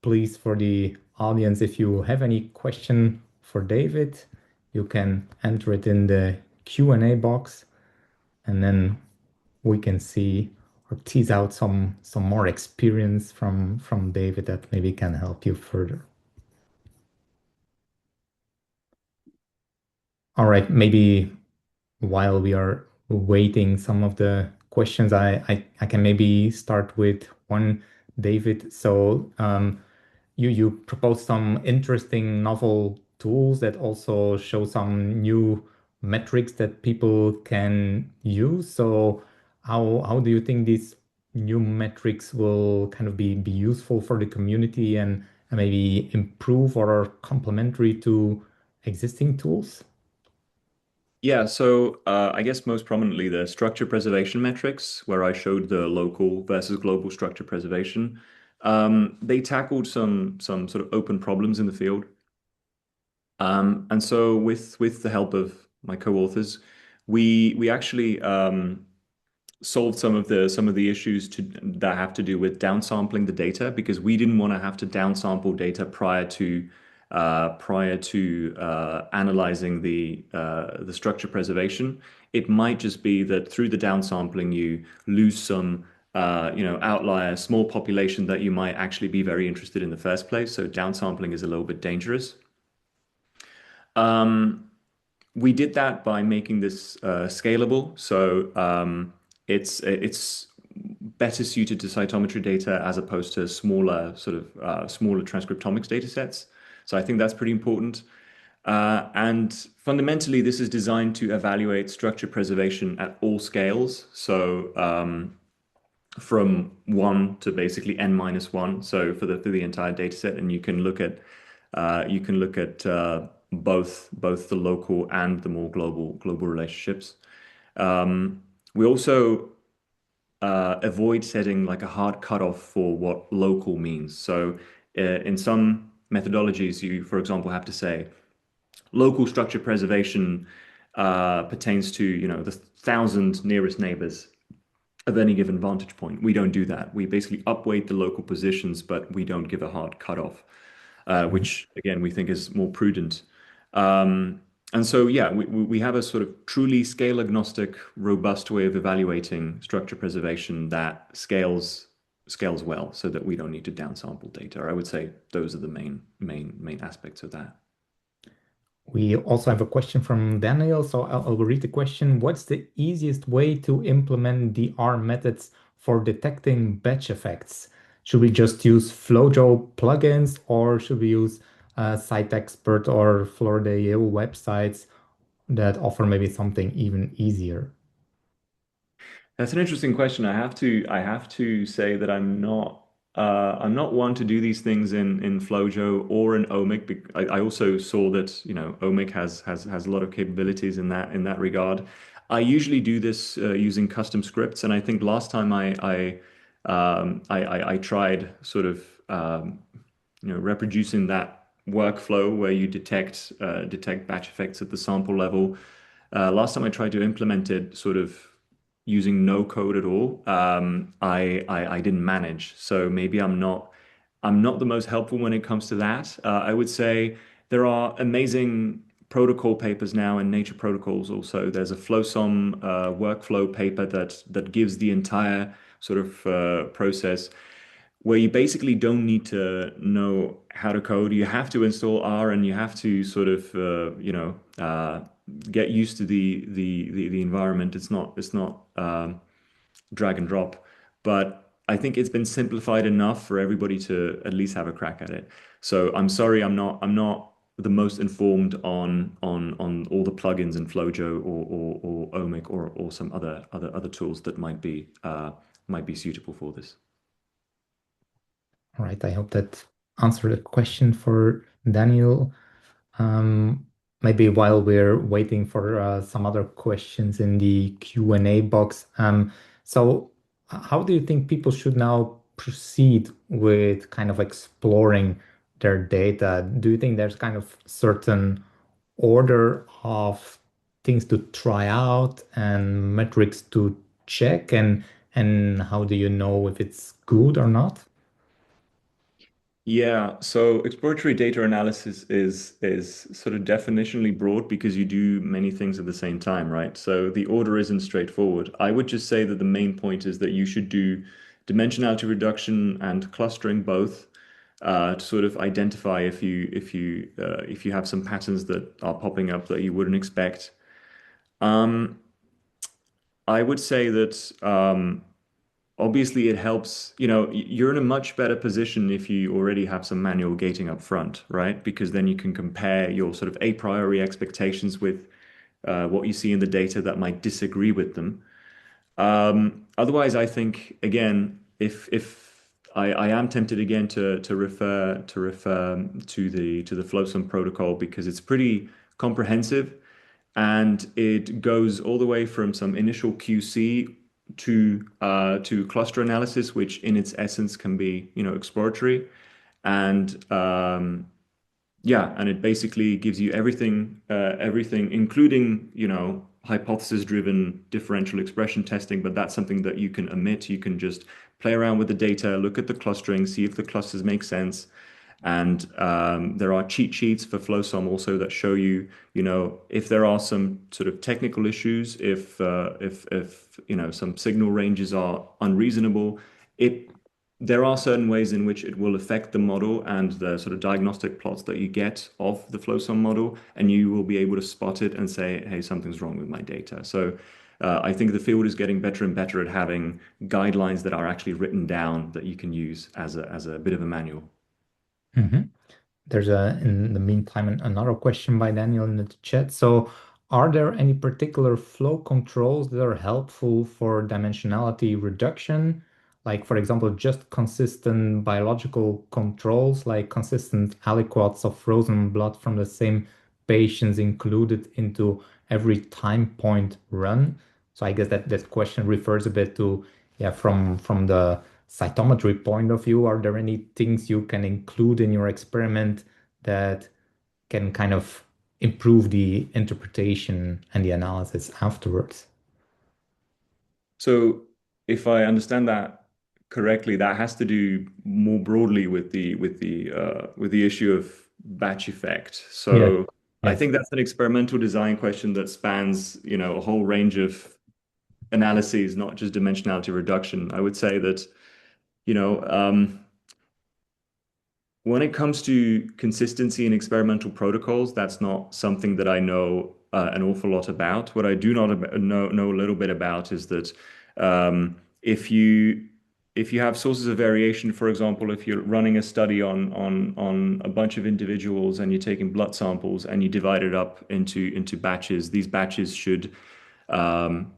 please, for the audience, if you have any question for David, you can enter it in the Q&A box, and then we can see or tease out some more experience from David that maybe can help you further. All right, maybe while we are waiting some of the questions, I can maybe start with one, David. So you proposed some interesting novel tools that also show some new metrics that people can use. So how do you think these new metrics will kind of be useful for the community and maybe improve or are complementary to existing tools? Yeah, so I guess most prominently the structure preservation metrics, where I showed the local versus global structure preservation. They tackled some sort of open problems in the field. And so with the help of my co-authors, we actually solved some of the issues that have to do with downsampling the data, because we didn't want to have to downsample data prior to analyzing the structure preservation. It might just be that through the downsampling you lose some outlier, small population that you might actually be very interested in the first place. So downsampling is a little bit dangerous. We did that by making this scalable. So it's better suited to cytometry data as opposed to smaller smaller transcriptomics data sets. So I think that's pretty important. And fundamentally, this is designed to evaluate structure preservation at all scales. So from 1 to basically n minus 1. So for the entire data set, and you can look at both the local and the more global relationships. We also avoid setting like a hard cutoff for what local means. So in some methodologies, you, for example, have to say local structure preservation pertains to, the 1,000 nearest neighbors of any given vantage point. We don't do that. We basically upweight the local positions, but we don't give a hard cutoff, which again we think is more prudent. And so, yeah, we have a sort of truly scale agnostic, robust way of evaluating structure preservation that scales well, so that we don't need to downsample data. I would say those are the main aspects of that. We also have a question from Daniel, so I'll read the question. What's the easiest way to implement the R methods for detecting batch effects? Should we just use Flojo plugins, or should we use SiteExpert or Florida websites that offer maybe something even easier? That's an interesting question. I have to say that I'm not one to do these things in Flojo or in Omic. I also saw that, Omic has a lot of capabilities in that regard. I usually do this using custom scripts, and I think last time I tried sort of reproducing that workflow where you detect batch effects at the sample level. Last time I tried to implement it sort of using no code at all, I didn't manage. So maybe I'm not the most helpful when it comes to that. I would say there are amazing protocol papers now in Nature Protocols also. There's a FlowSum workflow paper that gives the entire sort of process, where you basically don't need to know how to code. You have to install R, and you have to sort of get used to the environment. It's not drag and drop, but I think it's been simplified enough for everybody to at least have a crack at it. So I'm sorry, I'm not the most informed on all the plugins in Flojo or Omic or some other tools that might be suitable for this. All right, I hope that answered the question for Daniel. Um, Maybe while we're waiting for some other questions in the Q&A box. So how do you think people should now proceed with kind of exploring their data? Do you think there's kind of certain order of things to try out and metrics to check, and how do you know if it's good or not? Yeah, so exploratory data analysis is sort of definitionally broad because you do many things at the same time, right? So the order isn't straightforward. I would just say that the main point is that you should do dimensionality reduction and clustering both, to sort of identify if you have some patterns that are popping up that you wouldn't expect. Um, I would say that obviously it helps, you're in a much better position if you already have some manual gating up front, right? Because then you can compare your sort of a priori expectations with what you see in the data that might disagree with them. Otherwise, I think again, if I am tempted again to refer to the FlowSum protocol, because it's pretty comprehensive, and it goes all the way from some initial QC to cluster analysis, which in its essence can be, exploratory, and yeah, and it basically gives you everything, including, hypothesis-driven differential expression testing. But that's something that you can omit. You can just play around with the data, look at the clustering, see if the clusters make sense. And there are cheat sheets for FlowSum also that show you, if there are some sort of technical issues, if some signal ranges are unreasonable, it there are certain ways in which it will affect the model and the sort of diagnostic plots that you get of the flow sum model, and you will be able to spot it and say, hey, something's wrong with my data. So I think the field is getting better and better at having guidelines that are actually written down that you can use as a bit of a manual. Mhm. There's in the meantime, another question by Daniel in the chat. So, are there any particular flow controls that are helpful for dimensionality reduction? Like, for example, just consistent biological controls, like consistent aliquots of frozen blood from the same patients included into every time point run. So, I guess that question refers a bit to, yeah, from the cytometry point of view, are there any things you can include in your experiment that can kind of improve the interpretation and the analysis afterwards? So if I understand that correctly, that has to do more broadly with the issue of batch effect. Yes. So I Yes. think that's an experimental design question that spans, a whole range of analyses, not just dimensionality reduction. I would say that, you know, um, when it comes to consistency in experimental protocols, that's not something that I know an awful lot about. What I do not know a little bit about is that um, if you if you have sources of variation, for example, if you're running a study on a bunch of individuals and you're taking blood samples and you divide it up into batches, these batches should um,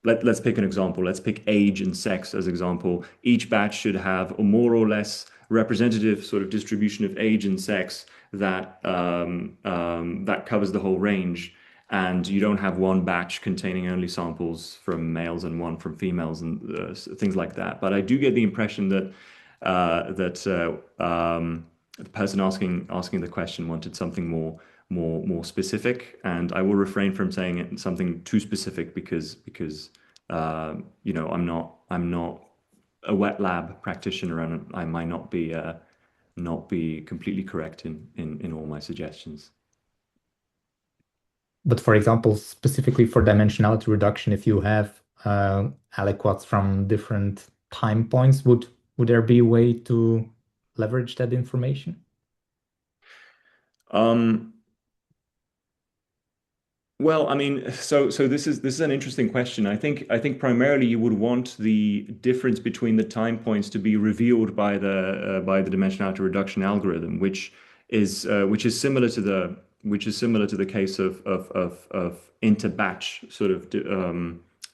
let's pick an example. Let's pick age and sex as example. Each batch should have a more or less representative sort of distribution of age and sex that covers the whole range. And you don't have one batch containing only samples from males and one from females and things like that. But I do get the impression that the person asking the question wanted something more specific, and I will refrain from saying it something too specific because I'm not a wet lab practitioner, and I might not be completely correct in all my suggestions. But for example, specifically for dimensionality reduction, if you have aliquots from different time points, would there be a way to leverage that information? Um, Well, I mean, so this is an interesting question. I think primarily you would want the difference between the time points to be revealed by the dimensionality reduction algorithm, which is similar to the case of inter-batch sort of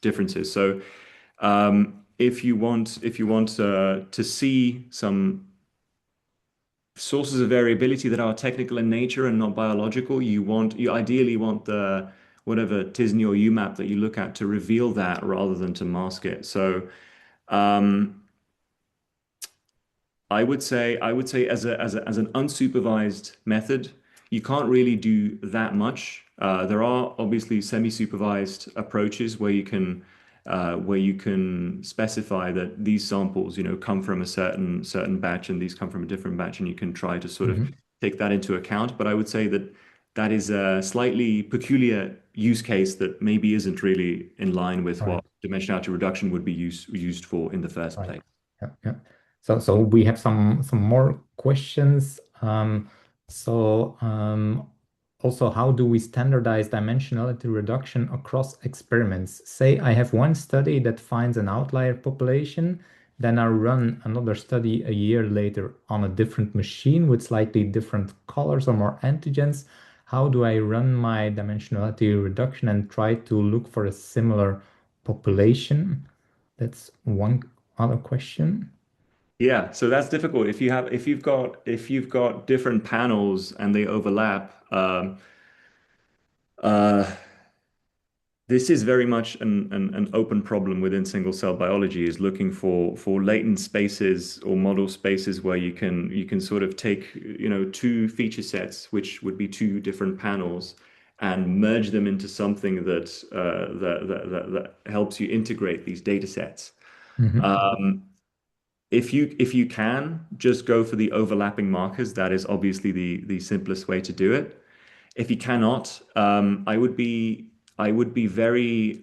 differences. So if you want to see some sources of variability that are technical in nature and not biological, you ideally want the whatever t-SNE or UMAP that you look at to reveal that rather than to mask it. So um, I would say as an unsupervised method, you can't really do that much. There are obviously semi-supervised approaches where you can specify that these samples, come from a certain batch and these come from a different batch, and you can try to sort of Mhm. take that into account. But I would say that that is a slightly peculiar use case that maybe isn't really in line with Right. what dimensionality reduction would be used for in the first Right. place. Yeah, yeah. So we have some more questions. Also, how do we standardize dimensionality reduction across experiments? Say I have one study that finds an outlier population, then I run another study a year later on a different machine with slightly different colors or more antigens. How do I run my dimensionality reduction and try to look for a similar population? That's one other question. Yeah, so that's difficult. If you've got different panels and they overlap, uh, this is very much an open problem within single cell biology, is looking for latent spaces or model spaces where you can sort of take, two feature sets, which would be two different panels, and merge them into something that helps you integrate these data sets. Mhm. If you can just go for the overlapping markers, that is obviously the simplest way to do it. If you cannot, I would be very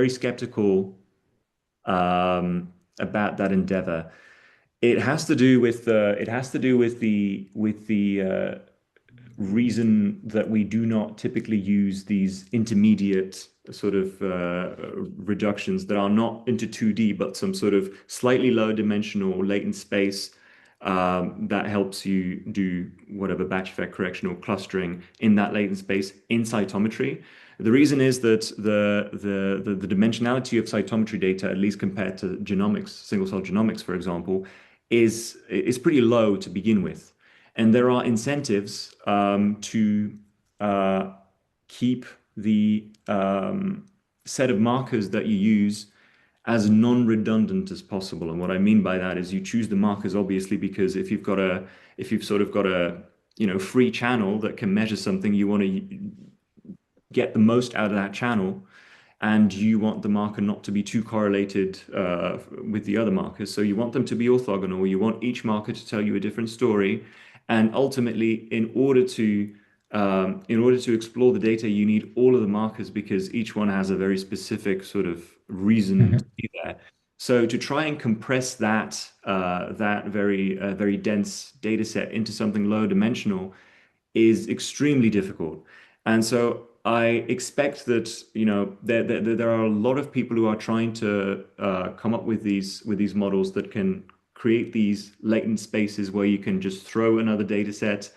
skeptical about that endeavor. It has to do with the reason that we do not typically use these intermediate sort of reductions that are not into 2D, but some sort of slightly lower dimensional latent space that helps you do whatever batch effect correction or clustering in that latent space in cytometry. The reason is that the dimensionality of cytometry data, at least compared to genomics, single cell genomics, for example, is pretty low to begin with. And there are incentives to keep the set of markers that you use as non-redundant as possible. And what I mean by that is you choose the markers obviously because if you've sort of got a free channel that can measure something, you want to get the most out of that channel, and you want the marker not to be too correlated with the other markers. So you want them to be orthogonal. You want each marker to tell you a different story. And ultimately, in order to explore the data, you need all of the markers because each one has a very specific sort of reason to Mhm. be there. So to try and compress that very dense data set into something low dimensional is extremely difficult. And so I expect that, there are a lot of people who are trying to come up with these models that can create these latent spaces where you can just throw another data set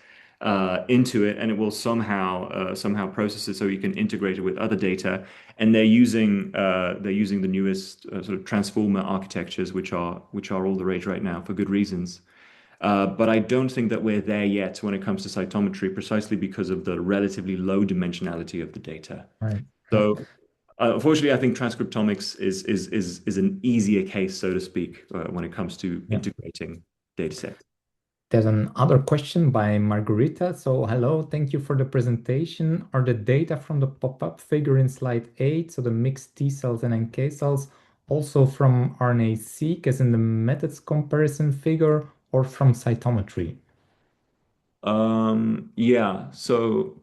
into it and it will somehow process it so you can integrate it with other data. And they're using the newest sort of transformer architectures, which are all the rage right now for good reasons. But I don't think that we're there yet when it comes to cytometry, precisely because of the relatively low dimensionality of the data. Right. Right. So, unfortunately, I think transcriptomics is an easier case, so to speak, when it comes to Yeah. integrating data sets. There's another question by Margarita. So, hello, thank you for the presentation. Are the data from the pop-up figure in slide 8, so the mixed T cells and NK cells, also from RNA-seq as in the methods comparison figure or from cytometry? Yeah. So,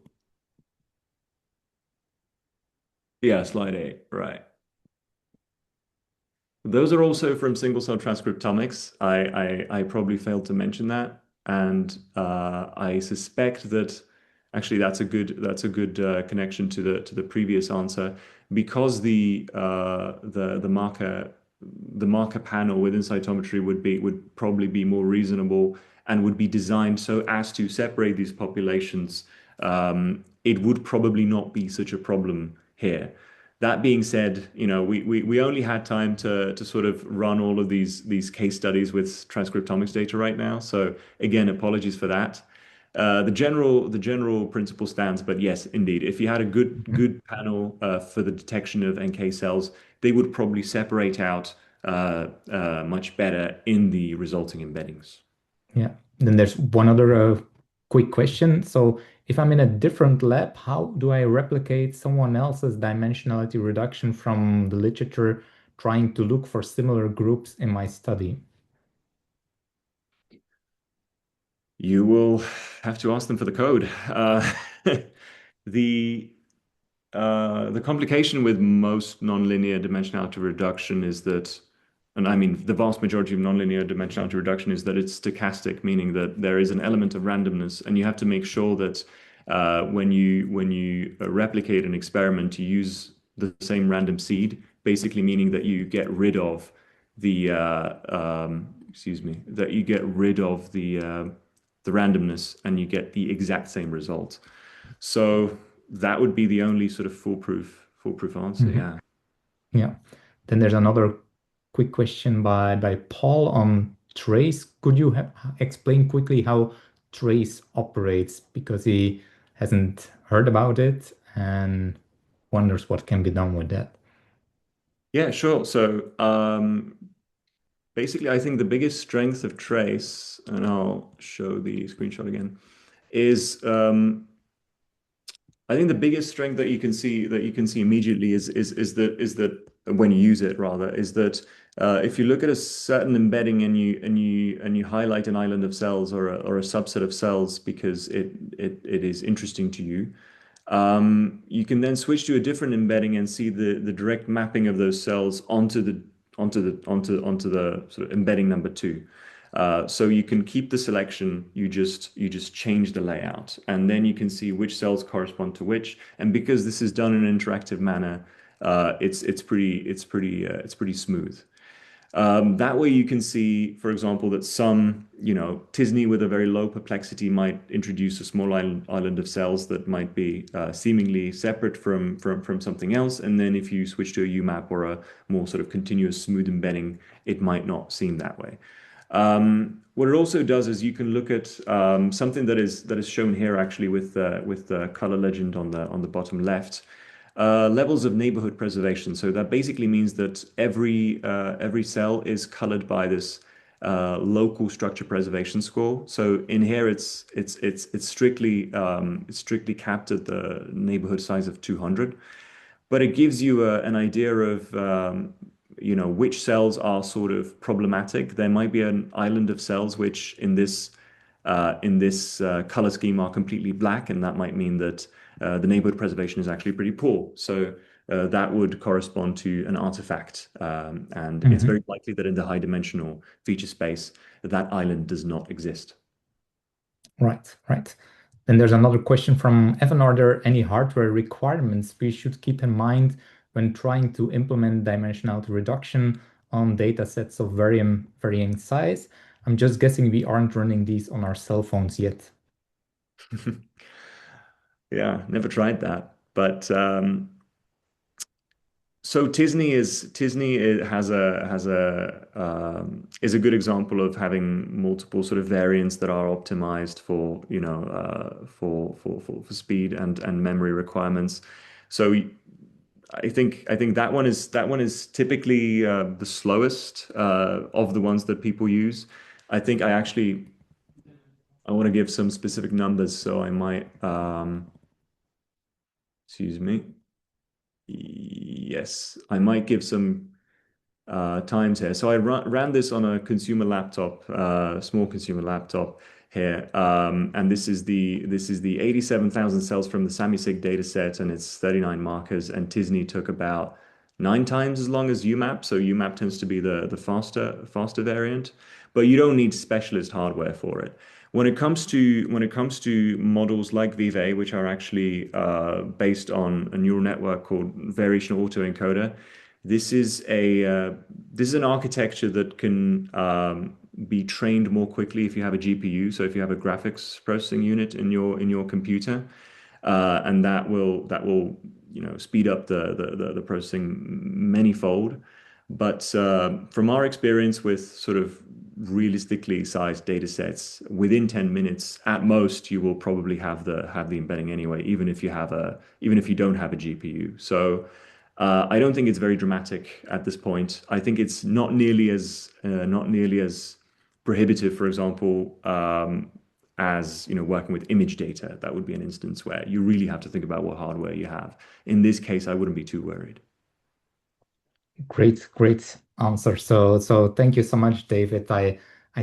yeah, slide 8, right. Those are also from single cell transcriptomics. I probably failed to mention that, and I suspect that actually that's a good connection to the previous answer because the marker panel within cytometry would probably be more reasonable and would be designed so as to separate these populations. It would probably not be such a problem here. That being said, we only had time to sort of run all of these case studies with transcriptomics data right now. So again, apologies for that. The general principle stands, but yes, indeed, if you had a Mhm. good panel for the detection of NK cells, they would probably separate out much better in the resulting embeddings. Yeah. Then there's one other quick question. So, if I'm in a different lab, how do I replicate someone else's dimensionality reduction from the literature, trying to look for similar groups in my study? You will have to ask them for the code. The the complication with most nonlinear dimensionality reduction is that, and I mean the vast majority of nonlinear dimensionality reduction is that it's stochastic, meaning that there is an element of randomness, and you have to make sure that when you replicate an experiment, you use the same random seed, basically meaning that you get rid of that you get rid of the randomness and you get the exact same result. So that would be the only sort of foolproof answer. Mhm. Yeah. Yeah. Then there's another quick question by Paul on trace. Could you explain quickly how trace operates? Because he hasn't heard about it and wonders what can be done with that. Yeah, sure. So basically, I think the biggest strength of Trace, and I'll show the screenshot again, is I think the biggest strength that you can see immediately is that when you use it rather is that if you look at a certain embedding and you highlight an island of cells or a subset of cells because it is interesting to you, you can then switch to a different embedding and see the direct mapping of those cells onto the sort of embedding number two. So you can keep the selection, you just change the layout, and then you can see which cells correspond to which. And because this is done in an interactive manner, it's pretty smooth. That way you can see, for example, that some, t-SNE with a very low perplexity might introduce a small island of cells that might be seemingly separate from something else. And then if you switch to a UMAP or a more sort of continuous smooth embedding, it might not seem that way. What it also does is you can look at something that is shown here actually with the color legend on the bottom left. Levels of neighborhood preservation. So that basically means that every cell is colored by this local structure preservation score. So in here, it's strictly capped at the neighborhood size of 200, but it gives you an idea of which cells are sort of problematic. There might be an island of cells which in this color scheme are completely black, and that might mean that the neighborhood preservation is actually pretty poor. So that would correspond to an artifact, and it's very likely that in the high dimensional feature space, that island does not exist. Right, right. Then there's another question from Evan. Are there any hardware requirements we should keep in mind when trying to implement dimensionality reduction on data sets of varying size? I'm just guessing we aren't running these on our cell phones yet. Yeah, never tried that. But so t-SNE is a good example of having multiple sort of variants that are optimized for for speed and memory requirements. So I think that one is typically the slowest of the ones that people use. I want to give some specific numbers, so I might excuse me. Yes, I might give some times here. So I ran this on a consumer laptop, small consumer laptop here, and this is the 87,000 cells from the SamiSig data set, and it's 39 markers. And t-SNE took about 9 times as long as UMAP. So UMAP tends to be the faster variant, but you don't need specialist hardware for it. When it comes to models like Vive, which are actually based on a neural network called variational autoencoder, this is an architecture that can be trained more quickly if you have a GPU. So if you have a graphics processing unit in your computer, and that will speed up the processing manyfold. But from our experience with sort of realistically sized data sets, within 10 minutes at most, you will probably have the embedding anyway, even if you don't have a GPU. So I don't think it's very dramatic at this point. I think it's not nearly as prohibitive, for example, as working with image data. That would be an instance where you really have to think about what hardware you have. In this case, I wouldn't be too worried. Great answer. So thank you so much, David. I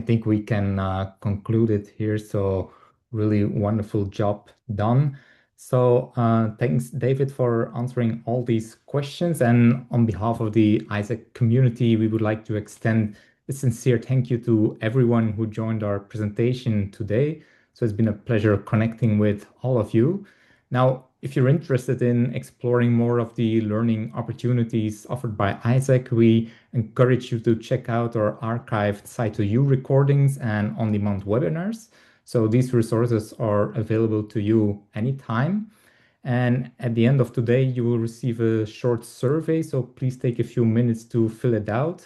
think we can conclude it here. So really wonderful job done. So thanks, David, for answering all these questions. And on behalf of the Isaac community, we would like to extend a sincere thank you to everyone who joined our presentation today. So it's been a pleasure connecting with all of you. Now, if you're interested in exploring more of the learning opportunities offered by Isaac, we encourage you to check out our archived Cyto recordings and on-demand webinars. So these resources are available to you anytime. And at the end of today, you will receive a short survey. So please take a few minutes to fill it out.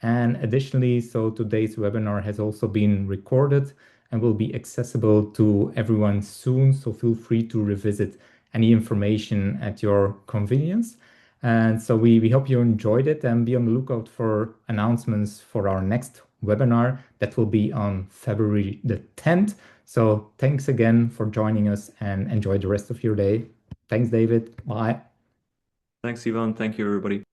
And additionally, so today's webinar has also been recorded and will be accessible to everyone soon. So feel free to revisit any information at your convenience. And so we hope you enjoyed it, and be on the lookout for announcements for our next webinar that will be on February the 10th. So thanks again for joining us, and enjoy the rest of your day. Thanks, David. Bye. Thanks, Yvan. Thank you, everybody.